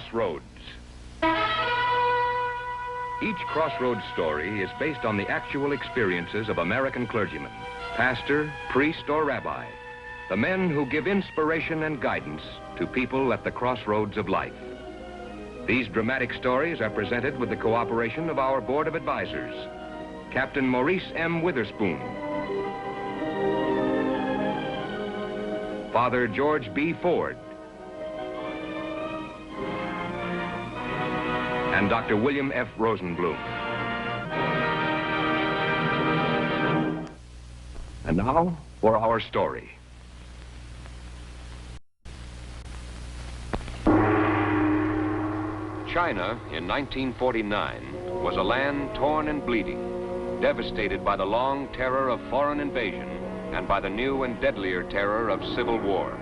Crossroads. Each Crossroads story is based on the actual experiences of American clergymen, pastor, priest, or rabbi, the men who give inspiration and guidance to people at the crossroads of life. These dramatic stories are presented with the cooperation of our Board of Advisors, Captain Maurice M. Witherspoon, Father George B. Ford, and Dr. William F. Rosenblum. And now for our story. China in 1949 was a land torn and bleeding, devastated by the long terror of foreign invasion and by the new and deadlier terror of civil war.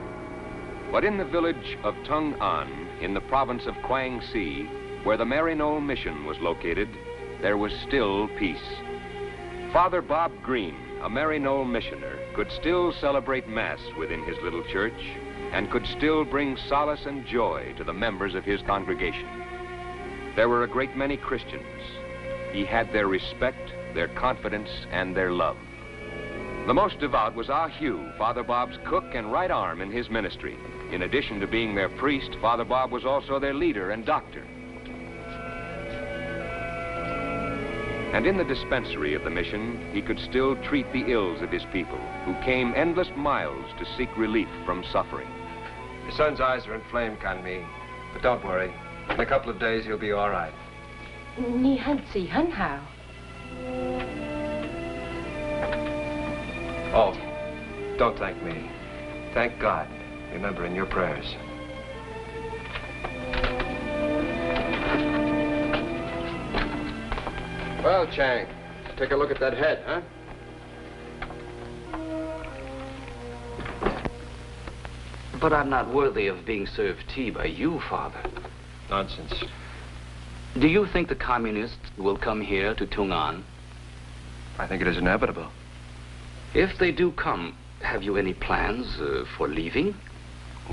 But in the village of Tung An, in the province of Quang Si, where the Mary Knoll Mission was located, there was still peace. Father Bob Green, a Mary Knoll missioner, could still celebrate Mass within his little church and could still bring solace and joy to the members of his congregation. There were a great many Christians. He had their respect, their confidence, and their love. The most devout was Ah Hugh, Father Bob's cook and right arm in his ministry. In addition to being their priest, Father Bob was also their leader and doctor. And in the dispensary of the mission, he could still treat the ills of his people, who came endless miles to seek relief from suffering. Your son's eyes are inflamed, Canmi, but don't worry. In a couple of days, he'll be all right. Oh, don't thank me. Thank God. Remember in your prayers. Well, Chang, take a look at that head, huh? But I'm not worthy of being served tea by you, Father. Nonsense. Do you think the communists will come here to Tung An? I think it is inevitable. If they do come, have you any plans for leaving?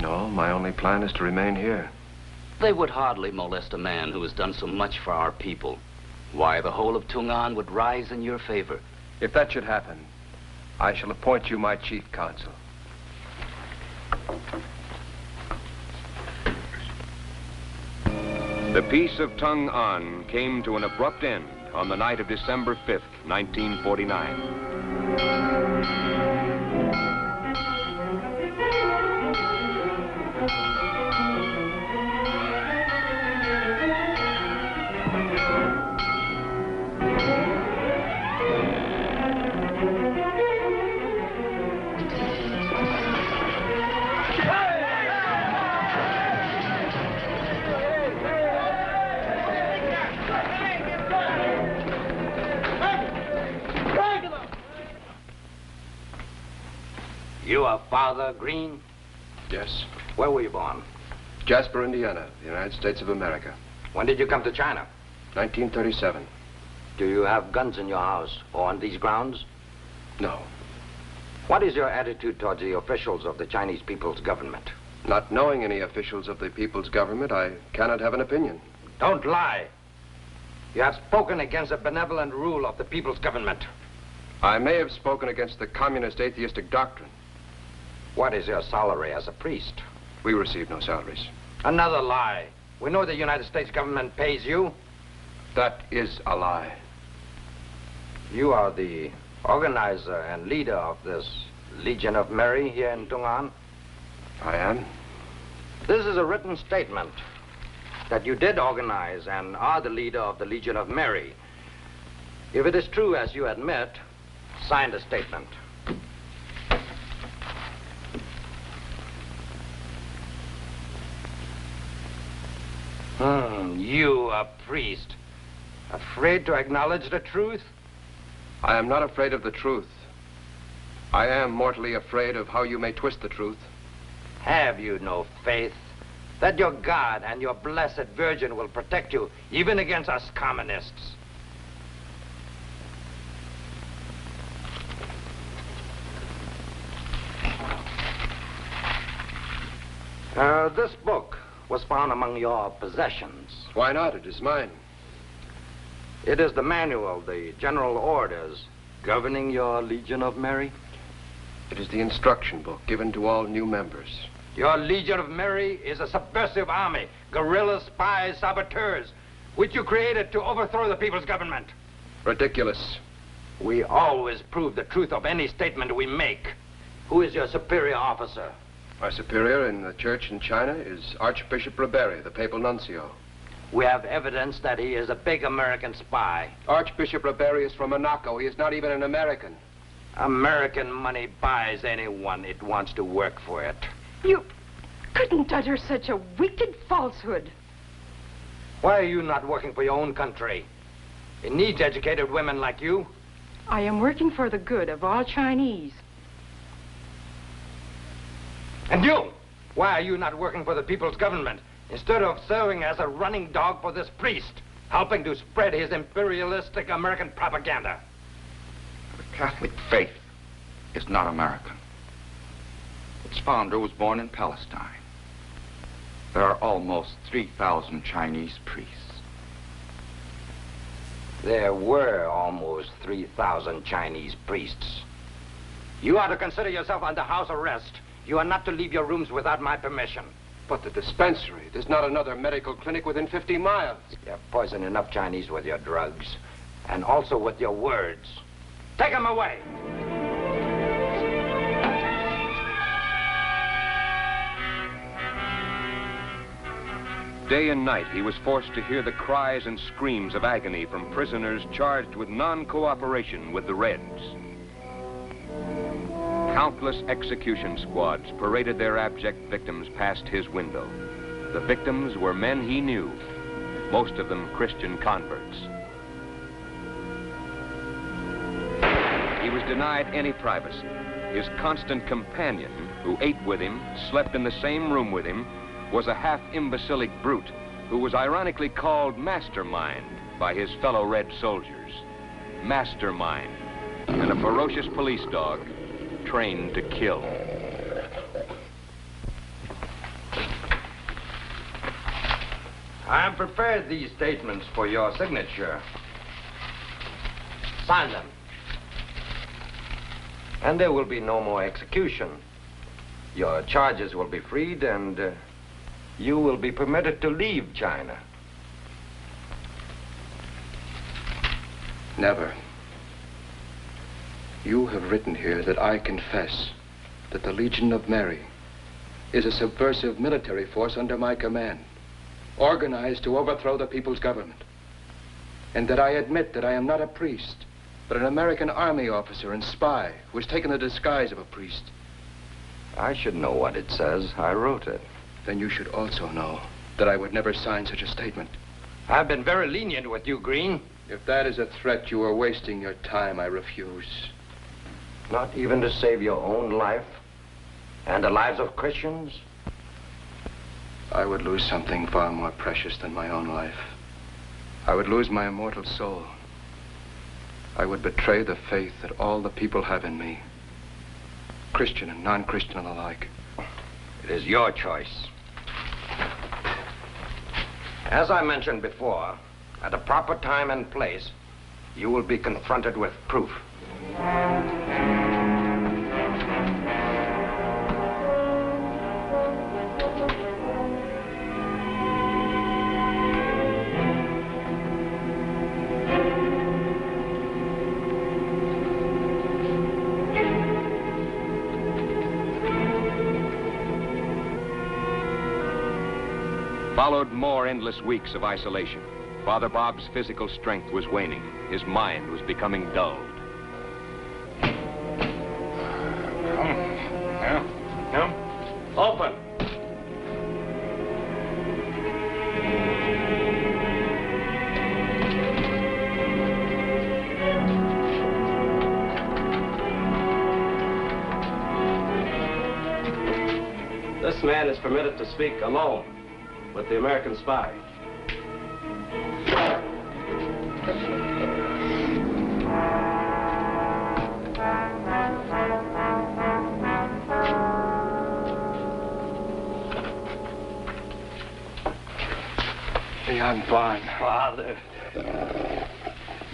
No, my only plan is to remain here. They would hardly molest a man who has done so much for our people. Why, the whole of Tung An would rise in your favor. If that should happen, I shall appoint you my chief counsel. The Peace of Tung An came to an abrupt end on the night of December 5th, 1949. You are Father Green? Yes. Where were you born? Jasper, Indiana, the United States of America. When did you come to China? 1937. Do you have guns in your house or on these grounds? No. What is your attitude towards the officials of the Chinese People's Government? Not knowing any officials of the people's government, I cannot have an opinion. Don't lie. You have spoken against the benevolent rule of the people's government. I may have spoken against the communist atheistic doctrine. What is your salary as a priest? We receive no salaries. Another lie. We know the United States government pays you. That is a lie. You are the organizer and leader of this Legion of Mary here in Tung An? I am. This is a written statement that you did organize and are the leader of the Legion of Mary. If it is true, as you admit, sign the statement. You, a priest, afraid to acknowledge the truth? I am not afraid of the truth. I am mortally afraid of how you may twist the truth. Have you no faith that your God and your blessed Virgin will protect you even against us communists? This book, was found among your possessions. Why not? It is mine. It is the manual, the general orders governing your Legion of Mary. It is the instruction book given to all new members. Your Legion of Mary is a subversive army, guerrilla spies, saboteurs, which you created to overthrow the people's government. Ridiculous. We always prove the truth of any statement we make. Who is your superior officer? My superior in the church in China is Archbishop Roberi, the papal nuncio. We have evidence that he is a big American spy. Archbishop Roberi is from Monaco. He is not even an American. American money buys anyone it wants to work for it. You couldn't utter such a wicked falsehood. Why are you not working for your own country? It needs educated women like you. I am working for the good of all Chinese. And you? Why are you not working for the people's government instead of serving as a running dog for this priest, helping to spread his imperialistic American propaganda? The Catholic faith is not American. Its founder was born in Palestine. There are almost 3,000 Chinese priests. There were almost 3,000 Chinese priests. You are to consider yourself under house arrest. You are not to leave your rooms without my permission. But the dispensary, there's not another medical clinic within 50 miles. You're poisoning enough Chinese with your drugs, and also with your words. Take them away! Day and night, he was forced to hear the cries and screams of agony from prisoners charged with non-cooperation with the Reds. Countless execution squads paraded their abject victims past his window. The victims were men he knew, most of them Christian converts. He was denied any privacy. His constant companion, who ate with him, slept in the same room with him, was a half-imbecilic brute who was ironically called Mastermind by his fellow Red soldiers. Mastermind, and a ferocious police dog trained to kill. I have prepared these statements for your signature. Sign them. And there will be no more execution. Your charges will be freed and you will be permitted to leave China. Never. You have written here that I confess that the Legion of Mary is a subversive military force under my command, organized to overthrow the people's government, and that I admit that I am not a priest, but an American army officer and spy who has taken the disguise of a priest. I should know what it says. I wrote it. Then you should also know that I would never sign such a statement. I've been very lenient with you, Green. If that is a threat, you are wasting your time. I refuse. Not even to save your own life and the lives of Christians? I would lose something far more precious than my own life. I would lose my immortal soul. I would betray the faith that all the people have in me, Christian and non-Christian alike. It is your choice. As I mentioned before, at a proper time and place, you will be confronted with proof. Followed more endless weeks of isolation. Father Bob's physical strength was waning. His mind was becoming dulled. Come. Open. This man is permitted to speak alone with the American spy. I'm fine. Father.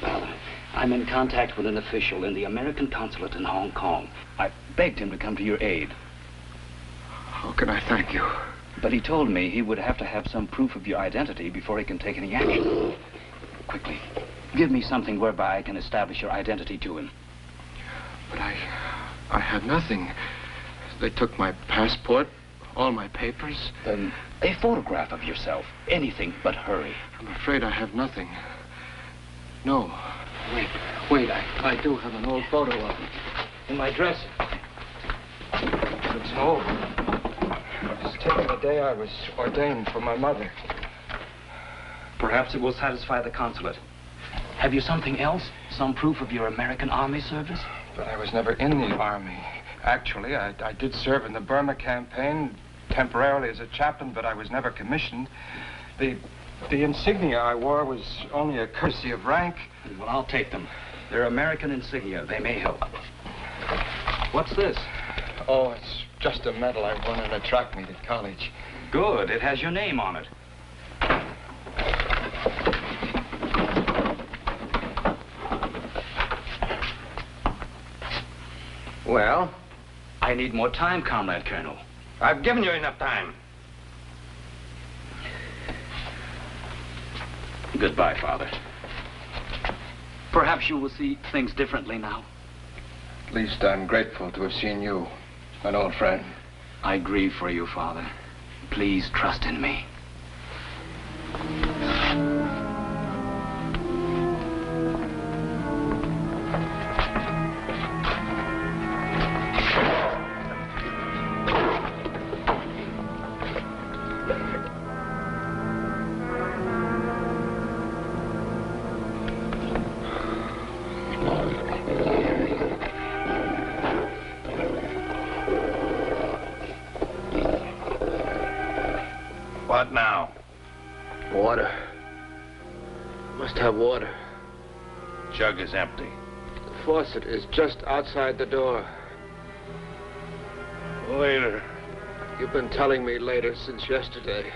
Father, I'm in contact with an official in the American consulate in Hong Kong. I begged him to come to your aid. How can I thank you? But he told me he would have to have some proof of your identity before he can take any action. Quickly, give me something whereby I can establish your identity to him. But I had nothing. They took my passport, all my papers. Then a photograph of yourself. Anything but hurry. I'm afraid I have nothing. No. Wait, I do have an old photo of him. In my dresser. It's old. It's taken the day I was ordained for my mother. Perhaps it will satisfy the consulate. Have you something else? Some proof of your American Army service? But I was never in the Army. Actually, I did serve in the Burma campaign, temporarily as a chaplain, but I was never commissioned. The insignia I wore was only a courtesy of rank. Well, I'll take them. They're American insignia. They may help. What's this? Oh, it's just a medal I won in a track meet at college. Good. It has your name on it. Well? I need more time, Comrade Colonel. I've given you enough time. Goodbye, Father. Perhaps you will see things differently now. At least I'm grateful to have seen you, an old friend. I grieve for you, Father. Please trust in me. What now? Water. Must have water. Jug is empty. The faucet is just outside the door. Later. You've been telling me later since yesterday.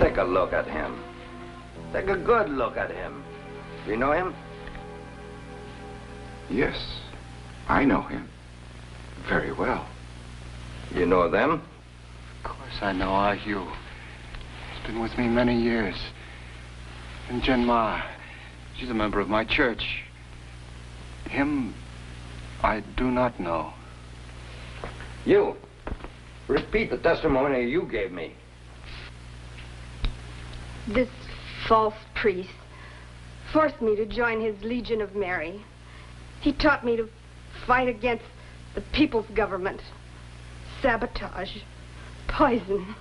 Take a look at him. Take a good look at him. You know him? Yes, I know him very well. You know them? Of course I know Ah Hugh. He's been with me many years. And Jen Ma, she's a member of my church. Him, I do not know. You. Repeat the testimony you gave me. This false priest forced me to join his Legion of Mary. He taught me to fight against the people's government, sabotage, poison,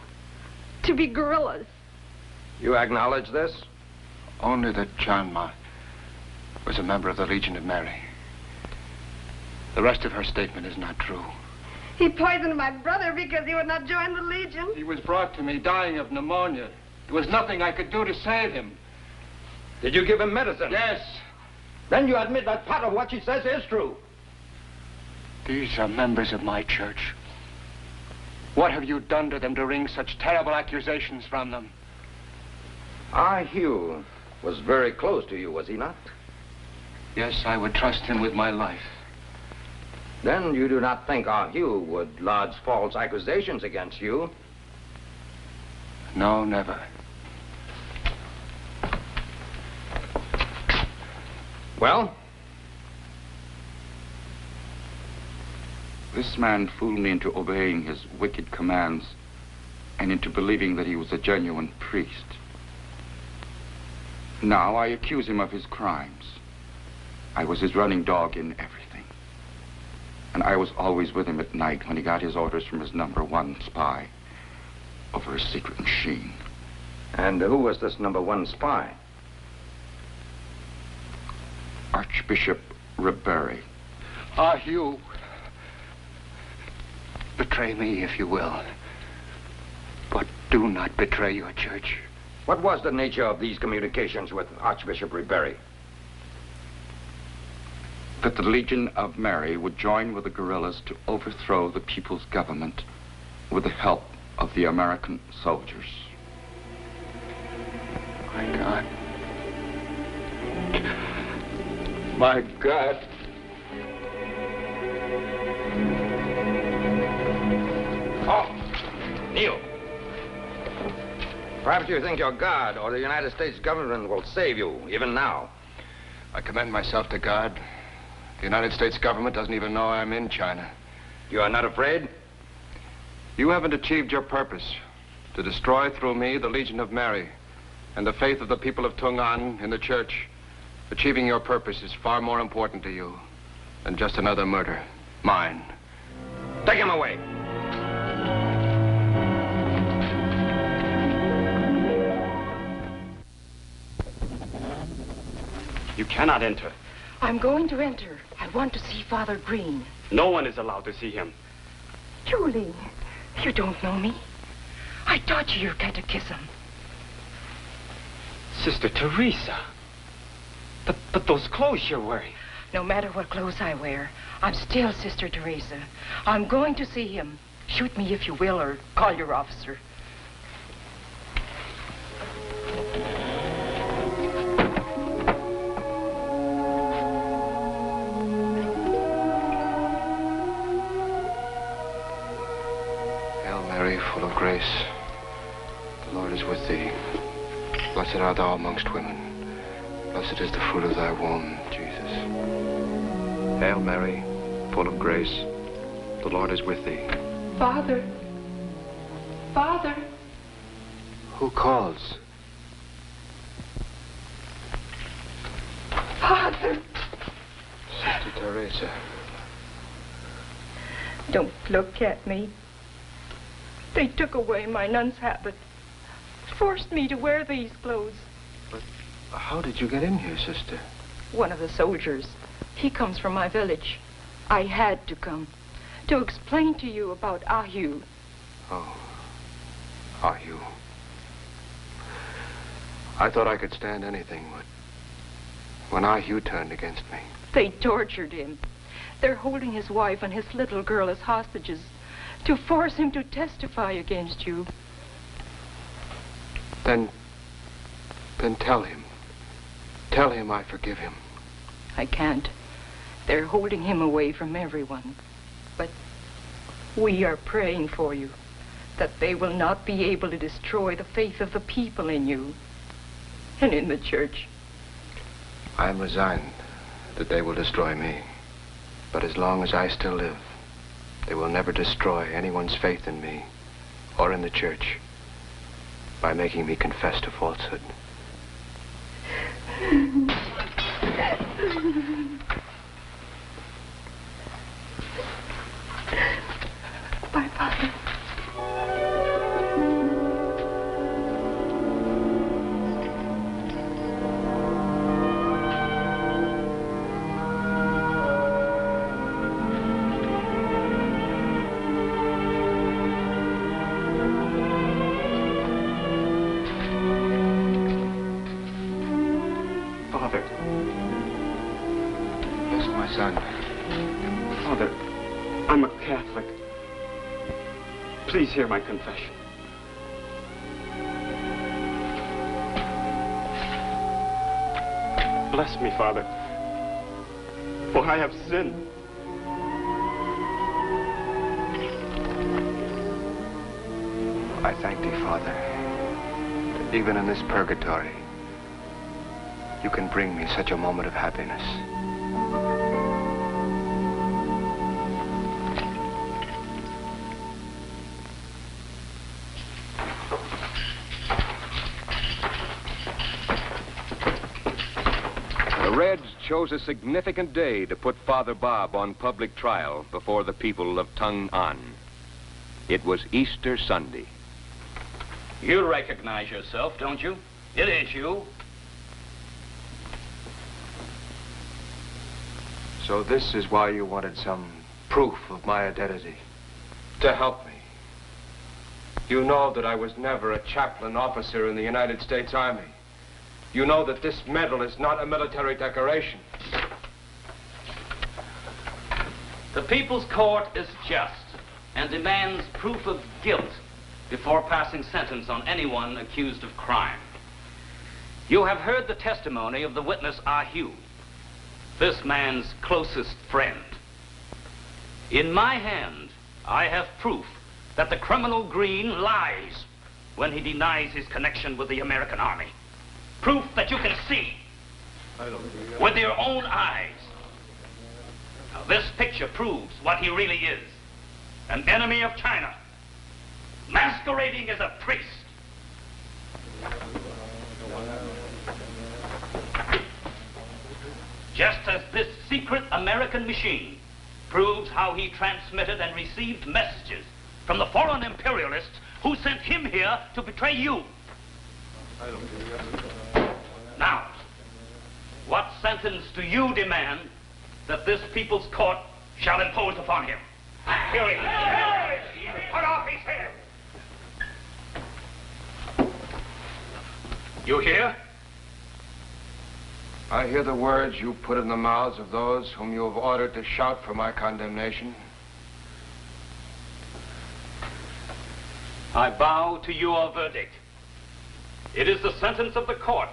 to be guerrillas. You acknowledge this? Only that John Ma was a member of the Legion of Mary. The rest of her statement is not true. He poisoned my brother because he would not join the Legion. He was brought to me dying of pneumonia. There was nothing I could do to save him. Did you give him medicine? Yes. Then you admit that part of what she says is true. These are members of my church. What have you done to them to wring such terrible accusations from them? Ah Hugh was very close to you, was he not? Yes, I would trust him with my life. Then you do not think Ah Hugh would lodge false accusations against you? No, never. Well? This man fooled me into obeying his wicked commands and into believing that he was a genuine priest. Now I accuse him of his crimes. I was his running dog in everything. And I was always with him at night when he got his orders from his #1 spy over a secret machine. And who was this #1 spy? Archbishop Ribery. Ah, you. Betray me if you will. But do not betray your church. What was the nature of these communications with Archbishop Ribery? That the Legion of Mary would join with the guerrillas to overthrow the people's government with the help of the American soldiers. My God. My God. Oh, kneel. Perhaps you think your God or the United States government will save you, even now. I commend myself to God. The United States government doesn't even know I'm in China. You are not afraid? You haven't achieved your purpose, to destroy through me the Legion of Mary and the faith of the people of Tungan in the church. Achieving your purpose is far more important to you than just another murder. Mine. Take him away. You cannot enter. I'm going to enter. I want to see Father Green. No one is allowed to see him. Julie, you don't know me. I taught you your catechism. Sister Teresa. But those clothes you're wearing. No matter what clothes I wear, I'm still Sister Teresa. I'm going to see him. Shoot me if you will, or call your officer. Hail Mary, full of grace, the Lord is with thee. Blessed art thou amongst women. Blessed is the fruit of thy womb, Jesus. Hail Mary, full of grace, the Lord is with thee. Father. Father. Who calls? Father. Sister Teresa. Don't look at me. They took away my nun's habit. Forced me to wear these clothes. But how did you get in here, sister? One of the soldiers. He comes from my village. I had to come to explain to you about Ahu. Oh, Ahu. I thought I could stand anything, but when Ahu turned against me. They tortured him. They're holding his wife and his little girl as hostages to force him to testify against you. Then tell him. Tell him I forgive him. I can't. They're holding him away from everyone. But we are praying for you, that they will not be able to destroy the faith of the people in you and in the church. I am resigned that they will destroy me. But as long as I still live, they will never destroy anyone's faith in me or in the church by making me confess to falsehood. Bye, Father. Please hear my confession. Bless me, Father, for I have sinned. I thank thee, Father, that even in this purgatory, you can bring me such a moment of happiness. Chose a significant day to put Father Bob on public trial before the people of Tungan. It was Easter Sunday. You recognize yourself, don't you? It is you. So this is why you wanted some proof of my identity. To help me. You know that I was never a chaplain officer in the United States Army. You know that this medal is not a military decoration. The People's Court is just and demands proof of guilt before passing sentence on anyone accused of crime. You have heard the testimony of the witness Ah Hugh, this man's closest friend. In my hand, I have proof that the criminal Green lies when he denies his connection with the American Army. Proof that you can see with your own eyes. Now, this picture proves what he really is. An enemy of China, masquerading as a priest. Just as this secret American machine proves how he transmitted and received messages from the foreign imperialists who sent him here to betray you. Now, what sentence do you demand that this People's Court shall impose upon him? Here he is. Cut off his head. You hear? I hear the words you put in the mouths of those whom you have ordered to shout for my condemnation. I bow to your verdict. It is the sentence of the court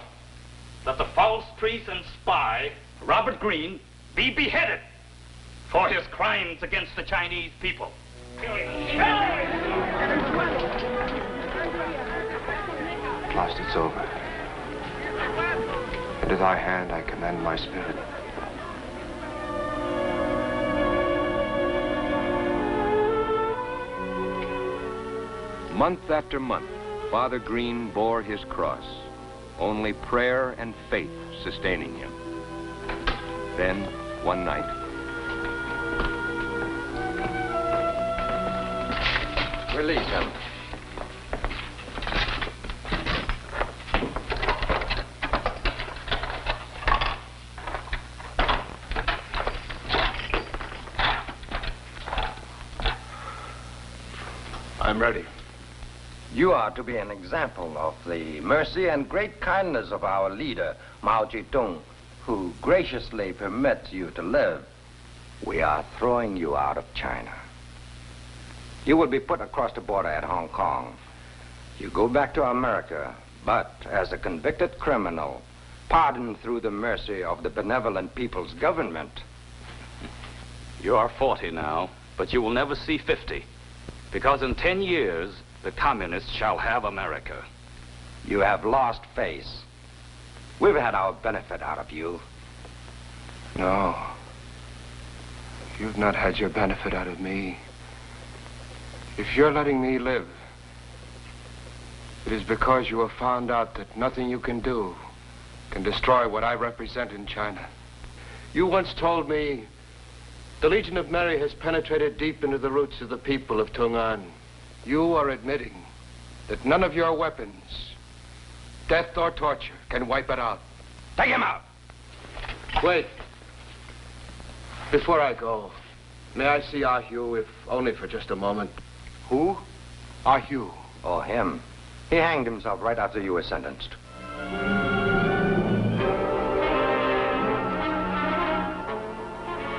that the false priest and spy, Robert Green, be beheaded for his crimes against the Chinese people. At last it's over. Into thy hand I commend my spirit. Month after month, Father Green bore his cross, only prayer and faith sustaining him. Then, one night, release him. I'm ready. You are to be an example of the mercy and great kindness of our leader, Mao Zedong, who graciously permits you to live. We are throwing you out of China. You will be put across the border at Hong Kong. You go back to America, but as a convicted criminal, pardoned through the mercy of the benevolent people's government. You are 40 now, but you will never see 50, because in 10 years, the communists shall have America. You have lost face. We've had our benefit out of you. No. You've not had your benefit out of me. If you're letting me live, it is because you have found out that nothing you can do can destroy what I represent in China. You once told me the Legion of Mary has penetrated deep into the roots of the people of Tung'an. You are admitting that none of your weapons, death or torture, can wipe it out. Take him out! Wait. Before I go, may I see Ah Hugh, if only for just a moment? Who? Ah Hugh. Oh, him. He hanged himself right after you were sentenced.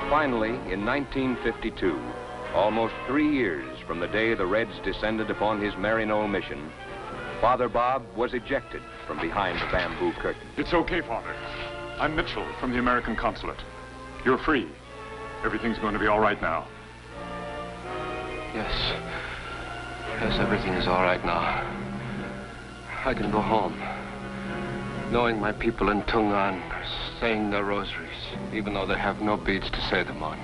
Finally, in 1952, almost 3 years from the day the Reds descended upon his Maryknoll mission, Father Bob was ejected from behind the bamboo curtain. It's okay, Father. I'm Mitchell from the American consulate. You're free. Everything's going to be all right now. Yes. Yes, everything is all right now. I can go home, knowing my people in Tung'an are saying their rosaries, even though they have no beads to say them on.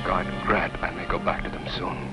God grant I may go back to them soon.